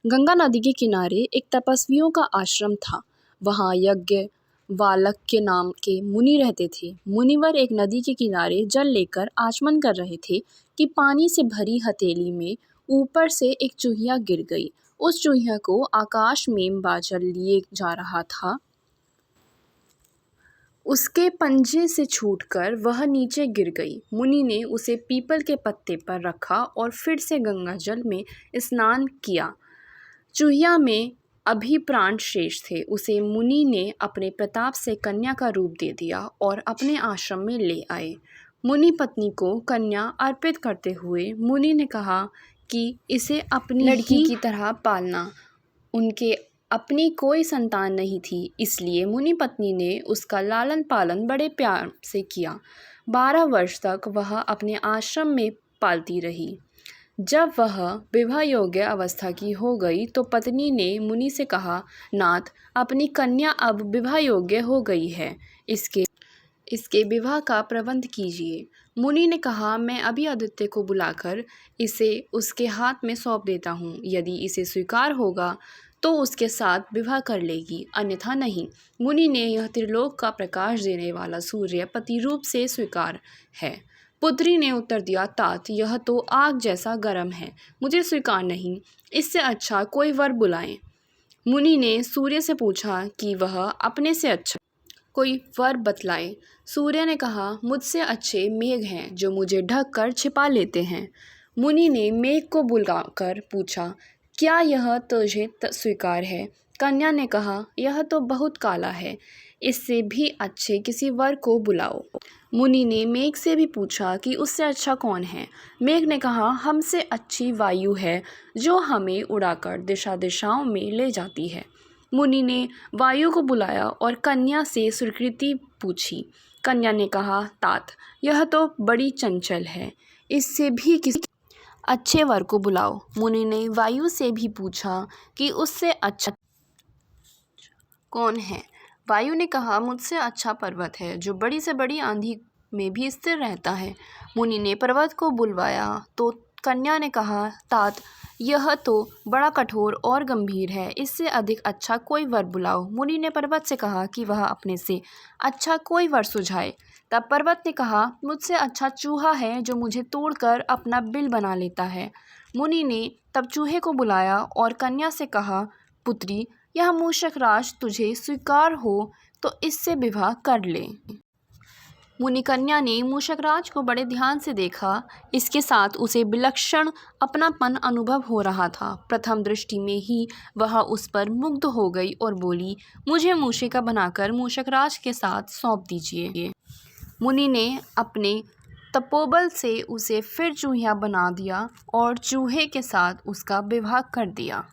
गंगा नदी के किनारे एक तपस्वियों का आश्रम था। वहाँ यज्ञ वालक्य नाम के मुनि रहते थे। मुनिवर एक नदी के किनारे जल लेकर आचमन कर रहे थे कि पानी से भरी हथेली में ऊपर से एक चूहिया गिर गई। उस चूहिया को आकाश में बाजल लिए जा रहा था। उसके पंजे से छूटकर वह नीचे गिर गई। मुनि ने उसे पीपल के पत्ते पर रखा और फिर से गंगा जल में स्नान किया। चूहिया में अभी प्राण शेष थे। उसे मुनि ने अपने प्रताप से कन्या का रूप दे दिया और अपने आश्रम में ले आए। मुनि पत्नी को कन्या अर्पित करते हुए मुनि ने कहा कि इसे अपनी लड़की की तरह पालना। उनके अपनी कोई संतान नहीं थी, इसलिए मुनि पत्नी ने उसका लालन पालन बड़े प्यार से किया। 12 वर्ष तक वह अपने आश्रम में पालती रही। जब वह विवाह योग्य अवस्था की हो गई तो पत्नी ने मुनि से कहा, नाथ, अपनी कन्या अब विवाह योग्य हो गई है, इसके विवाह का प्रबंध कीजिए। मुनि ने कहा, मैं अभी आदित्य को बुलाकर इसे उसके हाथ में सौंप देता हूँ। यदि इसे स्वीकार होगा तो उसके साथ विवाह कर लेगी, अन्यथा नहीं। मुनि ने यह त्रिलोक का प्रकाश देने वाला सूर्य पति रूप से स्वीकार है। पुत्री ने उत्तर दिया, तात, यह तो आग जैसा गर्म है, मुझे स्वीकार नहीं। इससे अच्छा कोई वर बुलाएं। मुनि ने सूर्य से पूछा कि वह अपने से अच्छा कोई वर बतलाए। सूर्य ने कहा, मुझसे अच्छे मेघ हैं जो मुझे ढक कर छिपा लेते हैं। मुनि ने मेघ को बुलाकर पूछा, क्या यह तुझे स्वीकार है? कन्या ने कहा, यह तो बहुत काला है, इससे भी अच्छे किसी वर को बुलाओ। मुनि ने मेघ से भी पूछा कि उससे अच्छा कौन है। मेघ ने कहा, हमसे अच्छी वायु है जो हमें उड़ाकर दिशा दिशाओं में ले जाती है। मुनि ने वायु को बुलाया और कन्या से स्वीकृति पूछी। कन्या ने कहा, तात, यह तो बड़ी चंचल है, इससे भी किसी अच्छे वर को बुलाओ। मुनि ने वायु से भी पूछा कि उससे अच्छा कौन है। वायु ने कहा, मुझसे अच्छा पर्वत है जो बड़ी से बड़ी आंधी में भी स्थिर रहता है। मुनि ने पर्वत को बुलवाया तो कन्या ने कहा, तात, यह तो बड़ा कठोर और गंभीर है, इससे अधिक अच्छा कोई वर बुलाओ। मुनि ने पर्वत से कहा कि वह अपने से अच्छा कोई वर सुझाए। तब पर्वत ने कहा, मुझसे अच्छा चूहा है जो मुझे तोड़कर अपना बिल बना लेता है। मुनि ने तब चूहे को बुलाया और कन्या से कहा, पुत्री, यह मूषक राज तुझे स्वीकार हो तो इससे विवाह कर ले। मुनि कन्या ने मूषकराज को बड़े ध्यान से देखा। इसके साथ उसे विलक्षण अपनापन अनुभव हो रहा था। प्रथम दृष्टि में ही वह उस पर मुग्ध हो गई और बोली, मुझे मूषिका बनाकर मूषकराज के साथ सौंप दीजिए। मुनि ने अपने तपोबल से उसे फिर चूहिया बना दिया और चूहे के साथ उसका विवाह कर दिया।